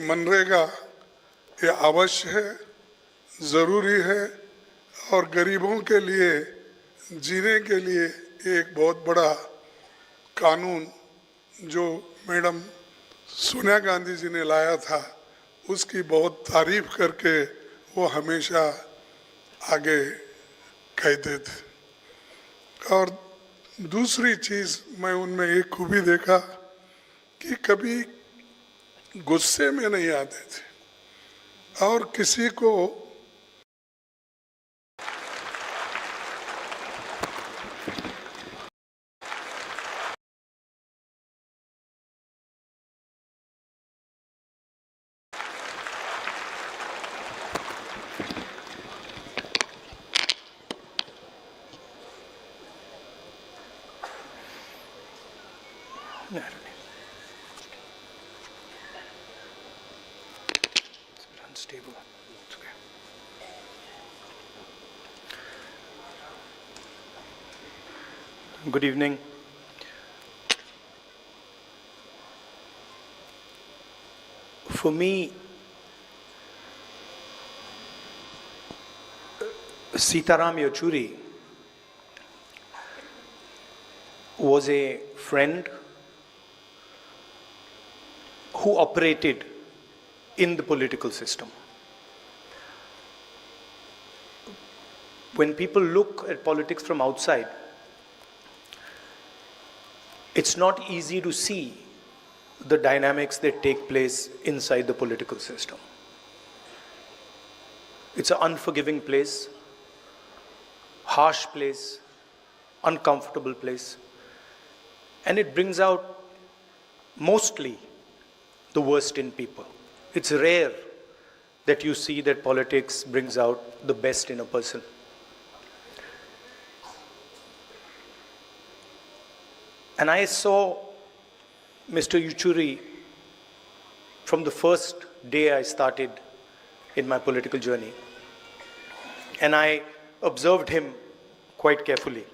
मनरेगा ये आवश्यक है, ज़रूरी है और गरीबों के लिए जीने के लिए एक बहुत बड़ा कानून जो मैडम सोनिया गांधी जी ने लाया था उसकी बहुत तारीफ करके वो हमेशा आगे कहते थे। और दूसरी चीज़ मैं उनमें एक खूबी देखा कि कभी गुस्से में नहीं आते थे और किसी को unstable. It's okay. Good evening. For me, Sitaram Yechury was a friend who operated in the political system. When people look at politics from outside, it's not easy to see the dynamics that take place inside the political system. It's an unforgiving place, harsh place, uncomfortable place, and it brings out mostly the worst in people. It's rare that you see that politics brings out the best in a person. And I saw Mr. Yechury from the first day I started in my political journey. And I observed him quite carefully.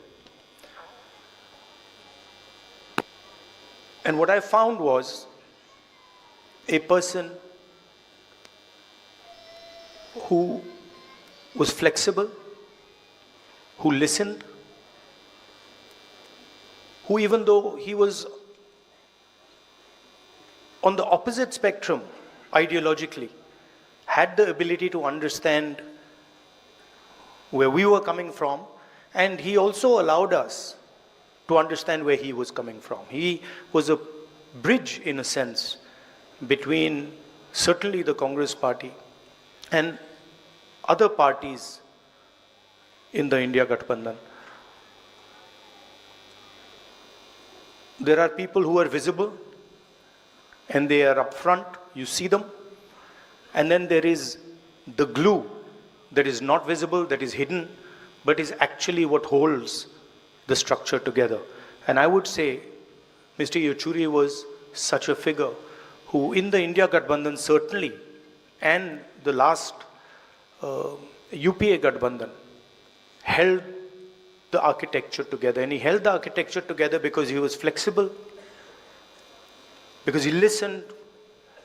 And what I found was a person who was flexible, who listened, who, even though he was on the opposite spectrum ideologically, had the ability to understand where we were coming from, and he also allowed us to understand where he was coming from. He was a bridge, in a sense, between certainly the Congress party and other parties in the India Gathbandhan. There are people who are visible and they are up front, you see them. And then there is the glue that is not visible, that is hidden, but is actually what holds the structure together. And I would say Mr. Yechury was such a figure who, in the India Gathbandhan certainly, and the last UPA Gathbandhan, held the architecture together. And he held the architecture together because he was flexible, because he listened,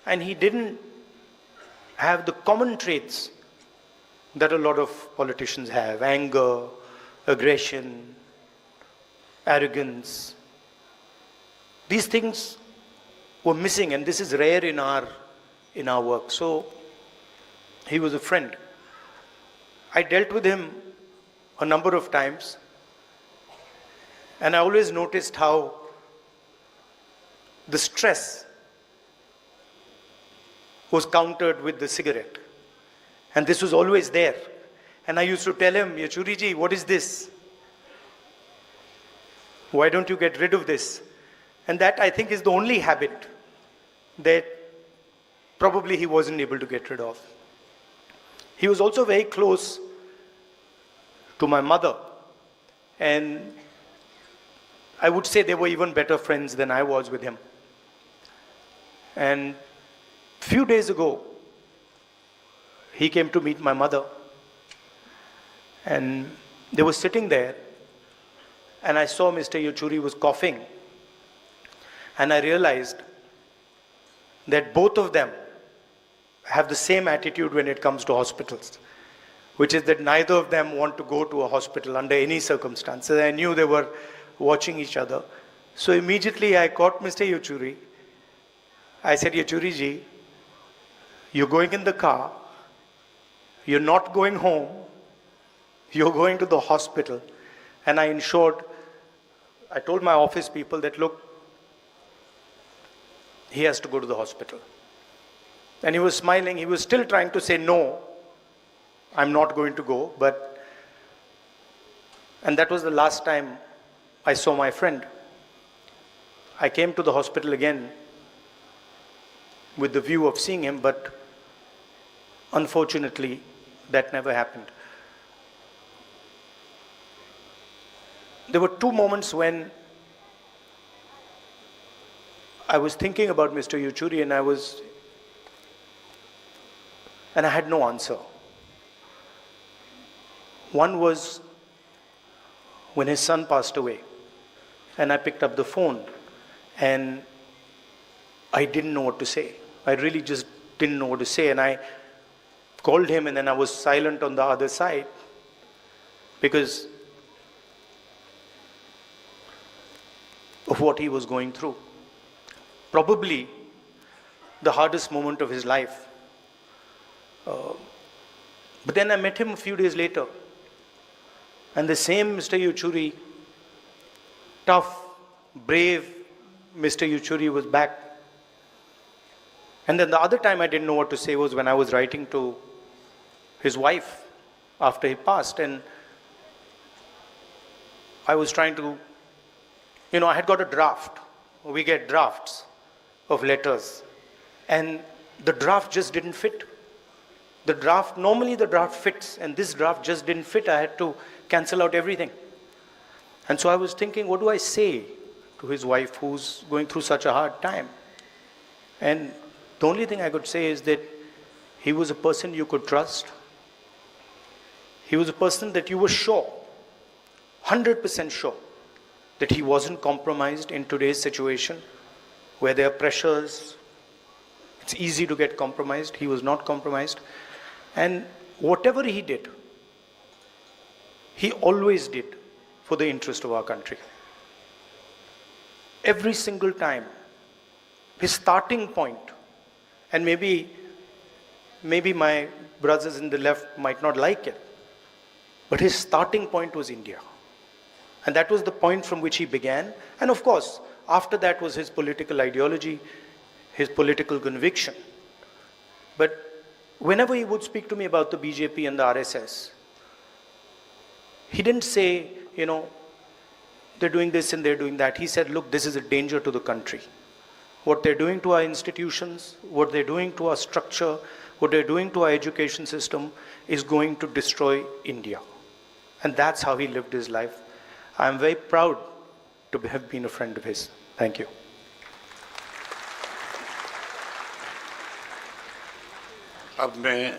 and he didn't have the common traits that a lot of politicians have: anger, aggression, arrogance. These things were missing, and this is rare in our work. So he was a friend. I dealt with him a number of times, and I always noticed how the stress was countered with the cigarette. And this was always there. And I used to tell him, Yechury Ji, what is this? Why don't you get rid of this? And that, I think, is the only habit that probably he wasn't able to get rid of. He was also very close to my mother. And I would say they were even better friends than I was with him. And a few days ago, he came to meet my mother. And they were sitting there. And I saw Mr. Yechury was coughing. And I realized that both of them have the same attitude when it comes to hospitals, which is that neither of them want to go to a hospital under any circumstances. I knew they were watching each other. So immediately I caught Mr. Yechury. I said, Yechury Ji, you're going in the car, you're not going home, you're going to the hospital. And I told my office people that, look, he has to go to the hospital. And he was smiling. He was still trying to say, no, I'm not going to go. And that was the last time I saw my friend. I came to the hospital again with the view of seeing him, but unfortunately, that never happened. There were two moments when I was thinking about Mr. Yechury and I had no answer. One was when his son passed away, and I picked up the phone and I didn't know what to say. I really just didn't know what to say, and I called him, and then I was silent on the other side because of what he was going through. Probably the hardest moment of his life. But then I met him a few days later, and the same Mr. Yechury, tough, brave Mr. Yechury was back. And then the other time I didn't know what to say was when I was writing to his wife after he passed, and I was trying to, I had got a draft. We get drafts of letters, and the draft just didn't fit. Normally the draft fits, and this draft just didn't fit. I had to cancel out everything. And so I was thinking, what do I say to his wife who's going through such a hard time? And the only thing I could say is that he was a person you could trust. He was a person that you were sure, 100% sure, that he wasn't compromised in today's situation where there are pressures. It's easy to get compromised. He was not compromised. And whatever he did, he always did for the interest of our country. Every single time, his starting point, and maybe my brothers in the left might not like it, but his starting point was India. And that was the point from which he began. And of course, after that was his political ideology, his political conviction. But whenever he would speak to me about the BJP and the RSS, he didn't say, they're doing this and they're doing that. He said, look, this is a danger to the country. What they're doing to our institutions, what they're doing to our structure, what they're doing to our education system is going to destroy India. And that's how he lived his life. I'm very proud to have been a friend of his. Thank you. अब मैं